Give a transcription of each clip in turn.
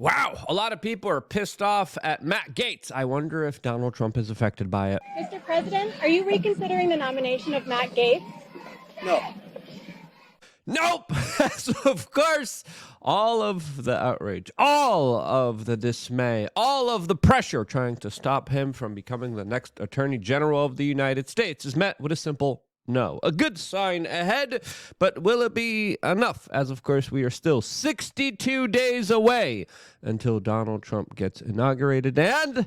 Wow, a lot of people are pissed off at Matt Gaetz. I wonder if Donald Trump is affected by it. Mr. President, are you reconsidering the nomination of Matt Gaetz? No. Nope. So, of course, all of the outrage, all of the dismay, all of the pressure trying to stop him from becoming the next Attorney General of the United States is met with a simple no. A good sign ahead, but will it be enough? As, of course, we are still 62 days away until Donald Trump gets inaugurated, and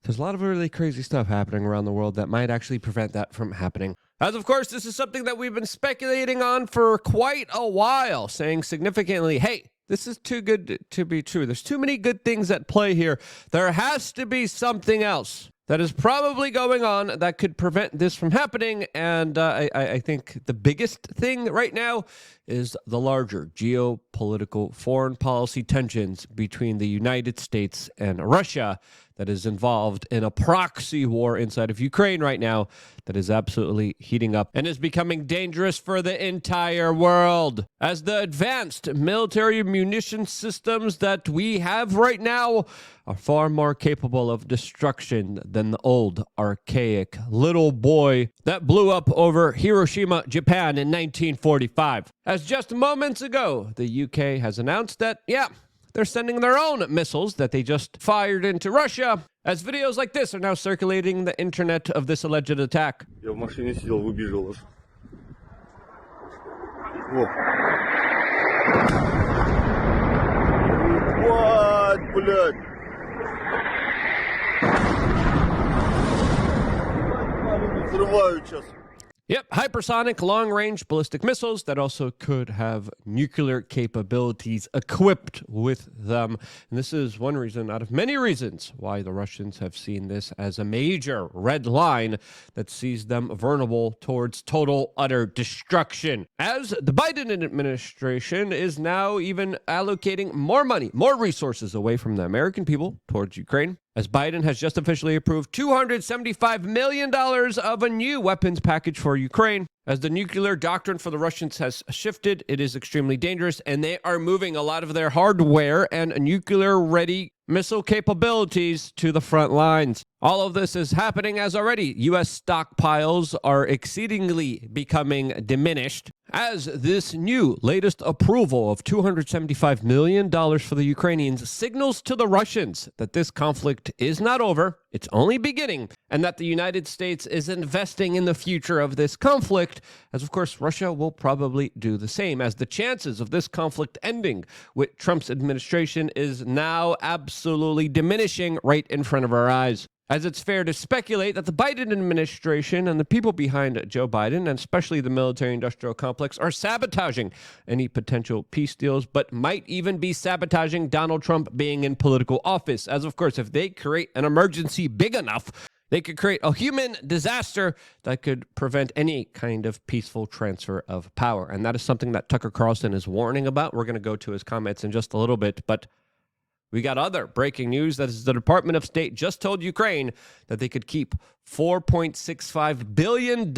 there's a lot of really crazy stuff happening around the world that might actually prevent that from happening. As, of course, this is something that we've been speculating on for quite a while, saying significantly, hey, this is too good to be true. There's too many good things at play here. There has to be something else that is probably going on that could prevent this from happening. And I think the biggest thing right now is the larger geopolitical foreign policy tensions between the United States and Russia that is involved in a proxy war inside of Ukraine right now that is absolutely heating up and is becoming dangerous for the entire world. As the advanced military munition systems that we have right now are far more capable of destruction than the old, archaic little boy that blew up over Hiroshima, Japan in 1945. As just moments ago, the UK has announced that, they're sending their own missiles that they just fired into Russia, as videos like this are now circulating the internet of this alleged attack. Я в машине сидел, выбежал аж. Вот. Ебать, блядь. Взрывают сейчас. Yep, hypersonic long-range ballistic missiles that also could have nuclear capabilities equipped with them. And this is one reason out of many reasons why the Russians have seen this as a major red line that sees them vulnerable towards total, utter destruction. As the Biden administration is now even allocating more money, more resources away from the American people towards Ukraine, as Biden has just officially approved $275 million of a new weapons package for Ukraine. As the nuclear doctrine for the Russians has shifted, it is extremely dangerous, and they are moving a lot of their hardware and nuclear-ready missile capabilities to the front lines. All of this is happening as already U.S. stockpiles are exceedingly becoming diminished, as this new latest approval of $275 million for the Ukrainians signals to the Russians that this conflict is not over, it's only beginning, and that the United States is investing in the future of this conflict, as of course Russia will probably do the same, as the chances of this conflict ending with Trump's administration is now absolutely diminishing right in front of our eyes. As it's fair to speculate that the Biden administration and the people behind Joe Biden, and especially the military-industrial complex, are sabotaging any potential peace deals, but might even be sabotaging Donald Trump being in political office. As, of course, if they create an emergency big enough, they could create a human disaster that could prevent any kind of peaceful transfer of power. And that is something that Tucker Carlson is warning about. We're going to go to his comments in just a little bit, but we got other breaking news. That is, the Department of State just told Ukraine that they could keep $4.65 billion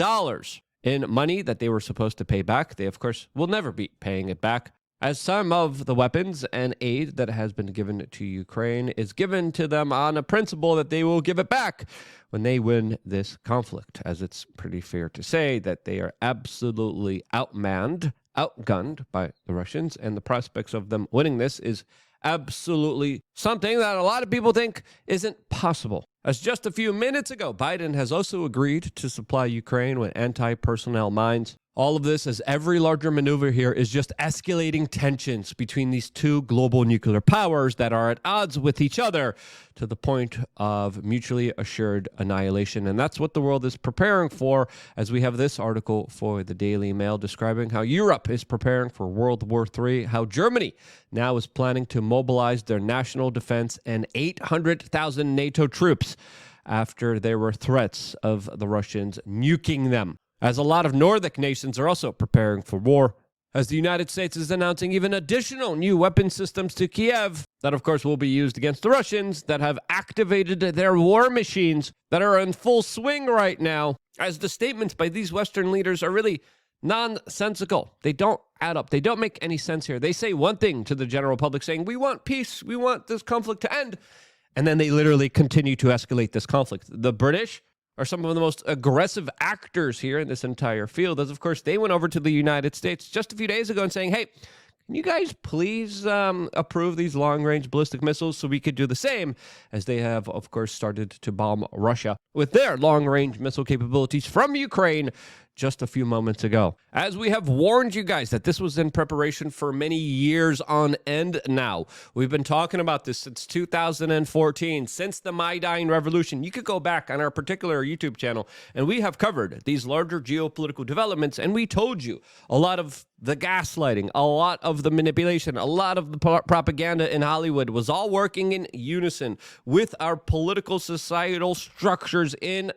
in money that they were supposed to pay back. They, of course, will never be paying it back, as some of the weapons and aid that has been given to Ukraine is given to them on a principle that they will give it back when they win this conflict, as it's pretty fair to say that they are absolutely outmanned, outgunned by the Russians, and the prospects of them winning this is absolutely something that a lot of people think isn't possible. As just a few minutes ago, Biden has also agreed to supply Ukraine with anti-personnel mines. All of this, as every larger maneuver here, is just escalating tensions between these two global nuclear powers that are at odds with each other to the point of mutually assured annihilation. And that's what the world is preparing for, as we have this article for the Daily Mail describing how Europe is preparing for World War III, how Germany now is planning to mobilize their national defense and 800,000 NATO troops after there were threats of the Russians nuking them. As a lot of Nordic nations are also preparing for war, as the United States is announcing even additional new weapon systems to Kiev that, of course, will be used against the Russians that have activated their war machines that are in full swing right now, as the statements by these Western leaders are really nonsensical. They don't add up. They don't make any sense here. They say one thing to the general public saying, we want peace. We want this conflict to end. And then they literally continue to escalate this conflict. The British are some of the most aggressive actors here in this entire field, as of course they went over to the United States just a few days ago and saying, hey, can you guys please approve these long-range ballistic missiles so we could do the same, as they have, of course, started to bomb Russia with their long-range missile capabilities from Ukraine just a few moments ago. As we have warned you guys that this was in preparation for many years on end now. We've been talking about this since 2014, since the Maidan Revolution. You could go back on our particular YouTube channel, and we have covered these larger geopolitical developments, and we told you a lot of the gaslighting, a lot of the manipulation, a lot of the propaganda in Hollywood was all working in unison with our political societal structures in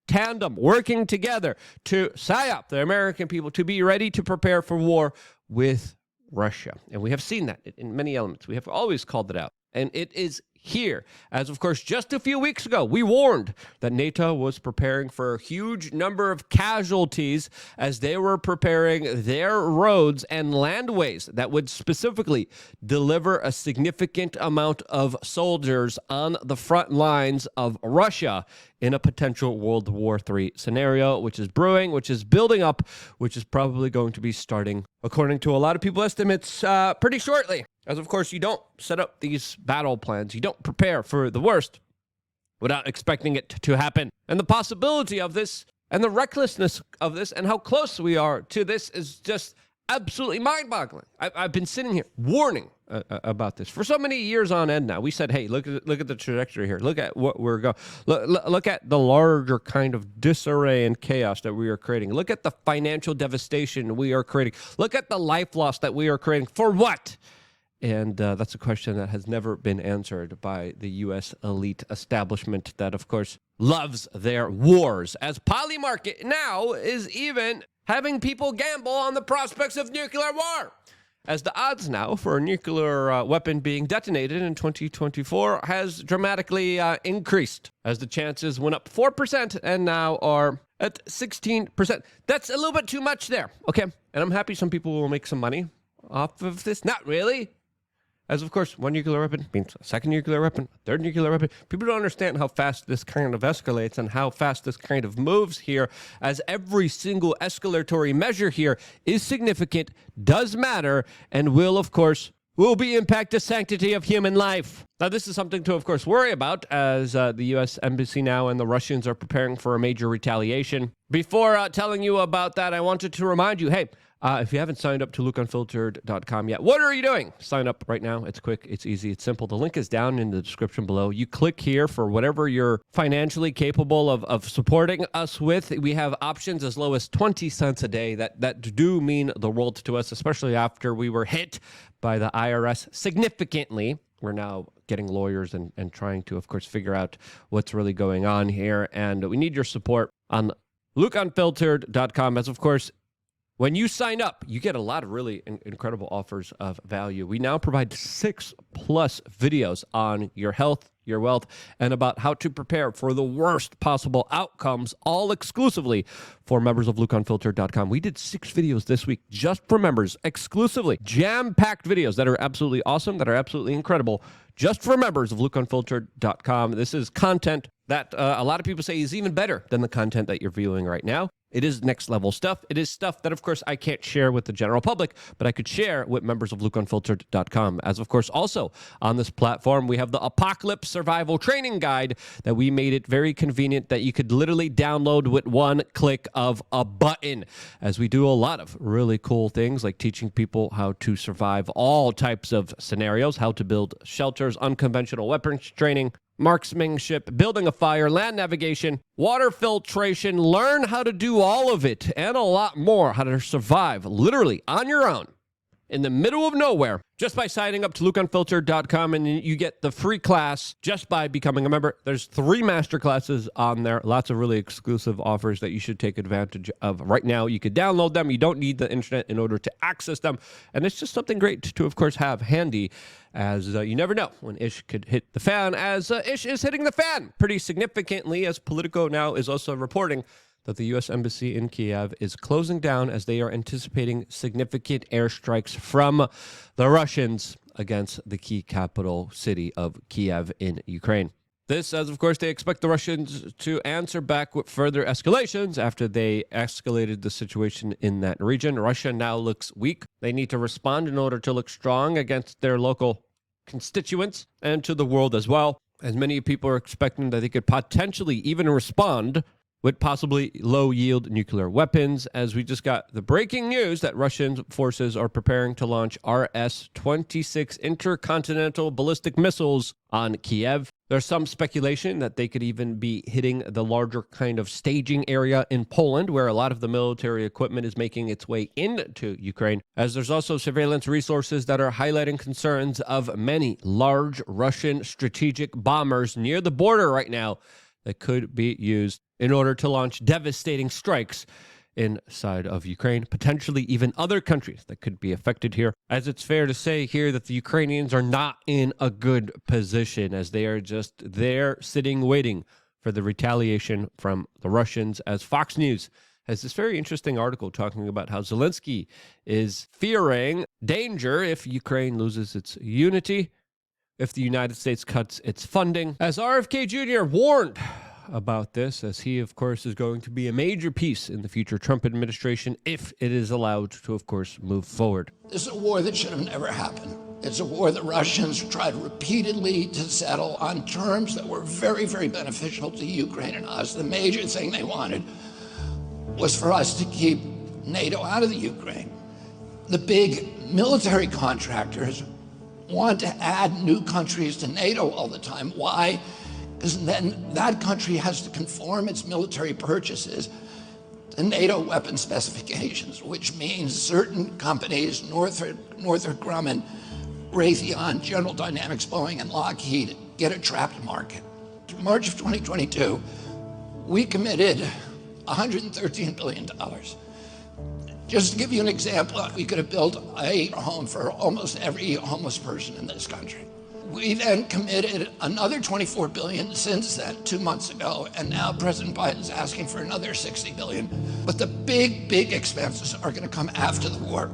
tandem, working together to psy up the American people to be ready to prepare for war with Russia. And we have seen that in many elements. We have always called it out. And it is here, as of course, just a few weeks ago, we warned that NATO was preparing for a huge number of casualties as they were preparing their roads and landways that would specifically deliver a significant amount of soldiers on the front lines of Russia in a potential World War III scenario, which is brewing, which is building up, which is probably going to be starting, according to a lot of people estimates, pretty shortly. As of course, you don't set up these battle plans. You don't prepare for the worst without expecting it to happen. And the possibility of this and the recklessness of this and how close we are to this is just absolutely mind-boggling. I've been sitting here warning about this for so many years on end now. We said, hey, look at the trajectory here. Look at what we're going. Look at the larger kind of disarray and chaos that we are creating. Look at the financial devastation we are creating. Look at the life loss that we are creating. For what? And that's a question that has never been answered by the U.S. elite establishment that, of course, loves their wars. As Polymarket now is even having people gamble on the prospects of nuclear war. As the odds now for a nuclear weapon being detonated in 2024 has dramatically increased. As the chances went up 4% and now are at 16%. That's a little bit too much there. Okay. And I'm happy some people will make some money off of this. Not really. As, of course, one nuclear weapon means a second nuclear weapon, a third nuclear weapon. People don't understand how fast this kind of escalates and how fast this kind of moves here, as every single escalatory measure here is significant, does matter, and will, of course, impact the sanctity of human life. Now, this is something to, of course, worry about, as the U.S. Embassy now and the Russians are preparing for a major retaliation. Before telling you about that, I wanted to remind you, hey, if you haven't signed up to lookunfiltered.com yet, what are you doing? Sign up right now. It's quick, it's easy, it's simple. The link is down in the description below. You click here for whatever you're financially capable of supporting us with. We have options as low as 20 cents a day that do mean the world to us, especially after we were hit by the IRS significantly. We're now getting lawyers and trying to, of course, figure out what's really going on here. And we need your support on lookunfiltered.com, as, of course, when you sign up, you get a lot of really incredible offers of value. We now provide 6+ videos on your health, your wealth, and about how to prepare for the worst possible outcomes, all exclusively for members of lookunfiltered.com. We did 6 videos this week just for members, exclusively. Jam-packed videos that are absolutely awesome, that are absolutely incredible, just for members of lookunfiltered.com. This is content that a lot of people say is even better than the content that you're viewing right now. It is next level stuff. It is stuff that, of course, I can't share with the general public, but I could share with members of lookunfiltered.com. As, of course, also on this platform, we have the Apocalypse Survival Training Guide that we made it very convenient that you could literally download with one click of a button, as we do a lot of really cool things like teaching people how to survive all types of scenarios, how to build shelters, unconventional weapons training, marksmanship, building a fire, land navigation, water filtration. Learn how to do all of it and a lot more, how to survive literally on your own in the middle of nowhere just by signing up to lookunfiltered.com, and you get the free class just by becoming a member. There's 3 master classes on there, lots of really exclusive offers that you should take advantage of right now. You could download them. You don't need the internet in order to access them, and it's just something great to of course, have handy, as you never know when ish could hit the fan, as ish is hitting the fan pretty significantly, as Politico now is also reporting that the U.S. Embassy in Kiev is closing down as they are anticipating significant airstrikes from the Russians against the key capital city of Kiev in Ukraine. This, as of course, they expect the Russians to answer back with further escalations after they escalated the situation in that region. Russia now looks weak. They need to respond in order to look strong against their local constituents and to the world as well, as many people are expecting that they could potentially even respond with possibly low-yield nuclear weapons, as we just got the breaking news that Russian forces are preparing to launch RS-26 intercontinental ballistic missiles on Kiev. There's some speculation that they could even be hitting the larger kind of staging area in Poland, where a lot of the military equipment is making its way into Ukraine, as there's also surveillance resources that are highlighting concerns of many large Russian strategic bombers near the border right now that could be used in order to launch devastating strikes inside of Ukraine, potentially even other countries that could be affected here. As it's fair to say here that the Ukrainians are not in a good position, as they are just there sitting waiting for the retaliation from the Russians, as Fox News has this very interesting article talking about how Zelensky is fearing danger if Ukraine loses its unity, if the United States cuts its funding, as RFK Jr. warned about this, as he, of course, is going to be a major piece in the future Trump administration if it is allowed to, of course, move forward. This is a war that should have never happened. It's a war that Russians tried repeatedly to settle on terms that were very, very beneficial to Ukraine and us. The major thing they wanted was for us to keep NATO out of the Ukraine. The big military contractors want to add new countries to NATO all the time. Why? Because then that country has to conform its military purchases to NATO weapon specifications, which means certain companies, Northrop Grumman, Raytheon, General Dynamics, Boeing, and Lockheed, get a trapped market. In March of 2022, we committed $113 billion. Just to give you an example, we could have built a home for almost every homeless person in this country. We then committed another $24 billion since then, 2 months ago, and now President Biden is asking for another $60 billion. But the big, big expenses are going to come after the war,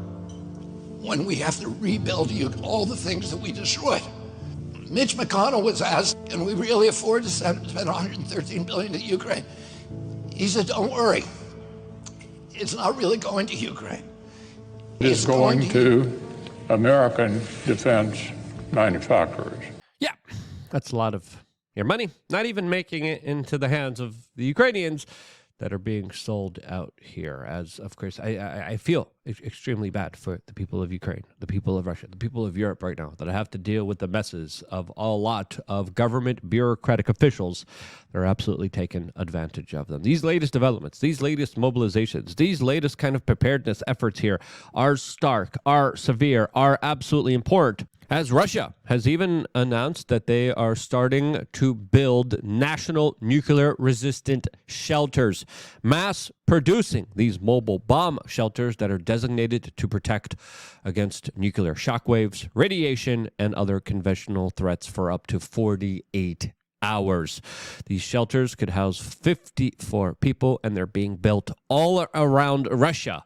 when we have to rebuild all the things that we destroyed. Mitch McConnell was asked, can we really afford to spend $113 billion to Ukraine? He said, don't worry. It's not really going to Ukraine. It's going to American defense manufacturers. Yeah, that's a lot of your money, not even making it into the hands of the Ukrainians that are being sold out here. As, of course, I feel extremely bad for the people of Ukraine, the people of Russia, the people of Europe right now that have to deal with the messes of a lot of government bureaucratic officials that are absolutely taking advantage of them. These latest developments, these latest mobilizations, these latest kind of preparedness efforts here are stark, are severe, are absolutely important, as Russia has even announced that they are starting to build national nuclear-resistant shelters, mass producing these mobile bomb shelters that are designated to protect against nuclear shockwaves, radiation, and other conventional threats for up to 48 hours. These shelters could house 54 people, and they're being built all around Russia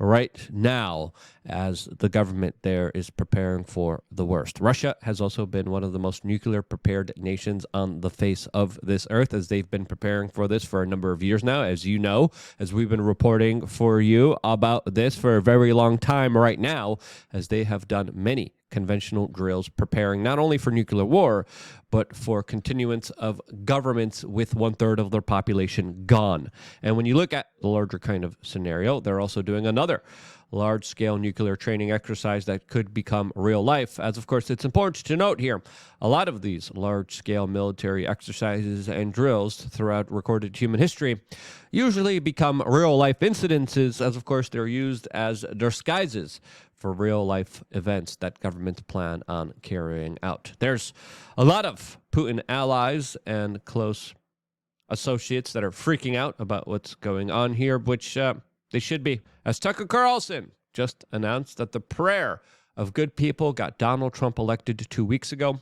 right now, as the government there is preparing for the worst. Russia has also been one of the most nuclear prepared nations on the face of this earth, as they've been preparing for this for a number of years now, as you know, as we've been reporting for you about this for a very long time right now, as they have done many conventional drills preparing not only for nuclear war, but for continuance of governments with 1/3 of their population gone. And when you look at the larger kind of scenario, they're also doing another large-scale nuclear training exercise that could become real life. As, of course, it's important to note here, a lot of these large-scale military exercises and drills throughout recorded human history usually become real-life incidences, as, of course, they're used as disguises for real-life events that governments plan on carrying out. There's a lot of Putin allies and close associates that are freaking out about what's going on here, which they should be. As Tucker Carlson just announced that the prayer of good people got Donald Trump elected 2 weeks ago,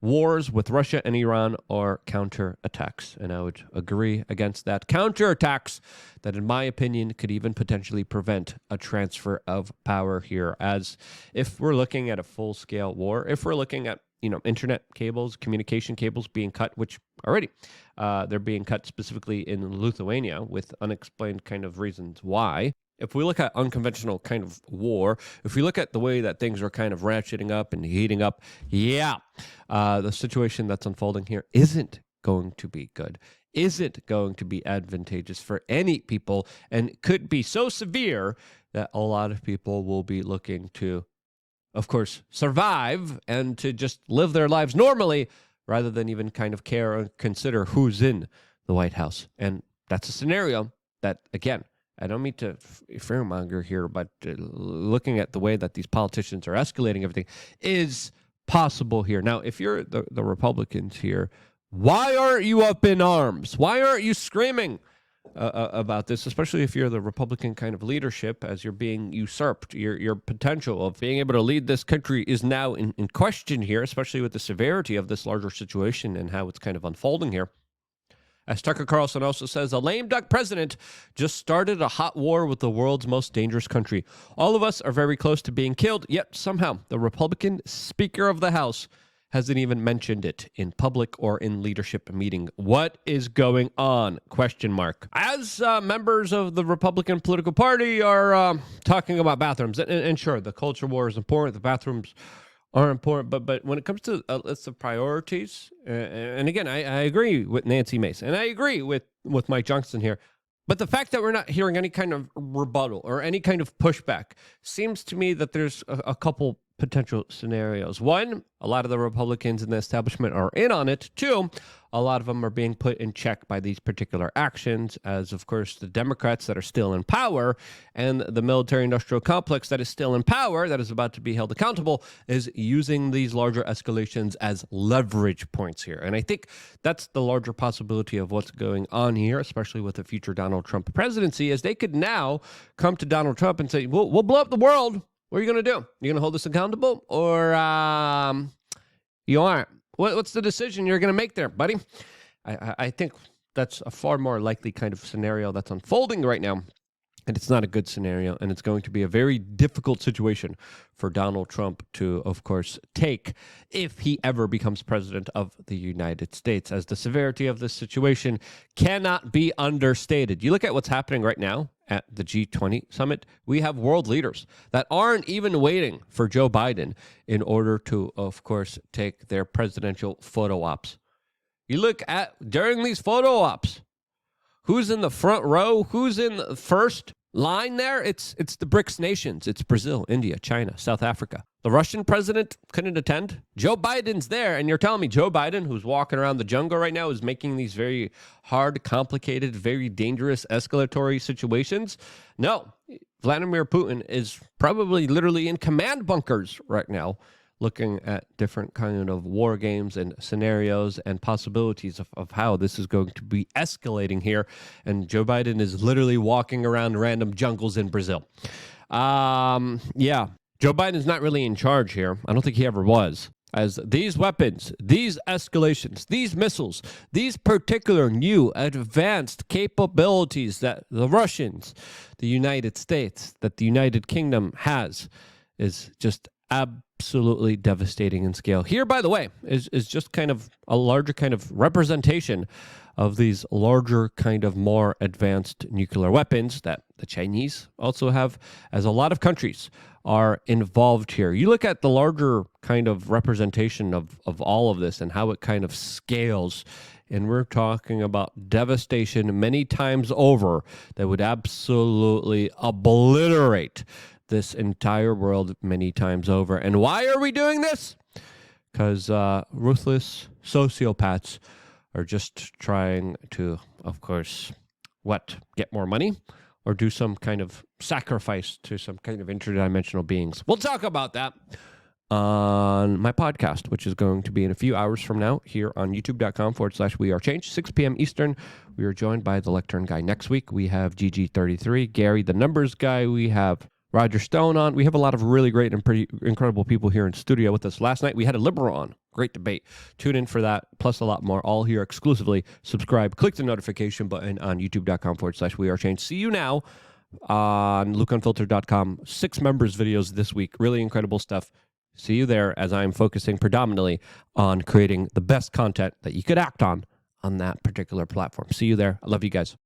wars with Russia and Iran are counterattacks. And I would agree against that. Counterattacks that, in my opinion, could even potentially prevent a transfer of power here. As if we're looking at a full-scale war, if we're looking at internet cables, communication cables being cut, which already they're being cut specifically in Lithuania with unexplained kind of reasons why. If we look at unconventional kind of war, if we look at the way that things are kind of ratcheting up and heating up, the situation that's unfolding here isn't going to be good, isn't going to be advantageous for any people, and could be so severe that a lot of people will be looking to, of course, survive and to just live their lives normally rather than even kind of care or consider who's in the White House. And that's a scenario that, again, I don't mean to fearmonger here, but looking at the way that these politicians are escalating everything is possible here. Now, if you're the Republicans here, why aren't you up in arms? Why aren't you screaming about this, especially if you're the Republican kind of leadership, as you're being usurped? Your potential of being able to lead this country is now in question here, especially with the severity of this larger situation and how it's kind of unfolding here. As Tucker Carlson also says, a lame duck president just started a hot war with the world's most dangerous country. All of us are very close to being killed, yet somehow the Republican Speaker of the House hasn't even mentioned it in public or in leadership meeting. What is going on? Question mark. As members of the Republican political party are talking about bathrooms, and sure, the culture war is important, the bathrooms are important, but when it comes to a list of priorities, and again, I agree with Nancy Mace, and I agree with Mike Johnson here, but the fact that we're not hearing any kind of rebuttal or any kind of pushback seems to me that there's a couple potential scenarios. One, a lot of the Republicans in the establishment are in on it. Two, a lot of them are being put in check by these particular actions, as of course the Democrats that are still in power and the military-industrial complex that is still in power, that is about to be held accountable, is using these larger escalations as leverage points here. And I think that's the larger possibility of what's going on here, especially with the future Donald Trump presidency, is they could now come to Donald Trump and say, we'll blow up the world. What are you going to do? You're going to hold us accountable, or you aren't? What's the decision you're going to make there, buddy? I think that's a far more likely kind of scenario that's unfolding right now, and it's not a good scenario, and it's going to be a very difficult situation for Donald Trump to, of course, take if he ever becomes president of the United States, as the severity of this situation cannot be understated. You look at what's happening right now at the G20 summit. We have world leaders that aren't even waiting for Joe Biden in order to, of course, take their presidential photo ops. You look at during these photo ops, who's in the front row? Who's in the first line there? It's the BRICS nations. It's Brazil, India, China, South Africa. The Russian president couldn't attend. Joe Biden's there, and you're telling me Joe Biden, who's walking around the jungle right now, is making these very hard, complicated, very dangerous escalatory situations? No. Vladimir Putin is probably literally in command bunkers right now, looking at different kind of war games and scenarios and possibilities of how this is going to be escalating here. And Joe Biden is literally walking around random jungles in Brazil. Joe Biden's not really in charge here. I don't think he ever was. As these weapons, these escalations, these missiles, these particular new advanced capabilities that the Russians, the United States, that the United Kingdom has, is just absolutely devastating in scale. Here, by the way, is just kind of a larger kind of representation of these larger kind of more advanced nuclear weapons that the Chinese also have, as a lot of countries are involved here. You look at the larger kind of representation of all of this and how it kind of scales, and we're talking about devastation many times over that would absolutely obliterate this entire world many times over. And why are we doing this? Because ruthless sociopaths are just trying to, of course, get more money or do some kind of sacrifice to some kind of interdimensional beings. We'll talk about that on my podcast, which is going to be in a few hours from now here on youtube.com/wearechange, 6 p.m. Eastern. We are joined by the Lectern Guy next week. We have GG33, Gary, the Numbers Guy. We have Roger Stone on. We have a lot of really great and pretty incredible people here in studio with us. Last night we had a liberal on. Great debate. Tune in for that, plus a lot more, all here exclusively. Subscribe. Click the notification button on youtube.com/wearechange. See you now on lukeunfiltered.com. 6 members videos this week. Really incredible stuff. See you there as I'm focusing predominantly on creating the best content that you could act on that particular platform. See you there. I love you guys.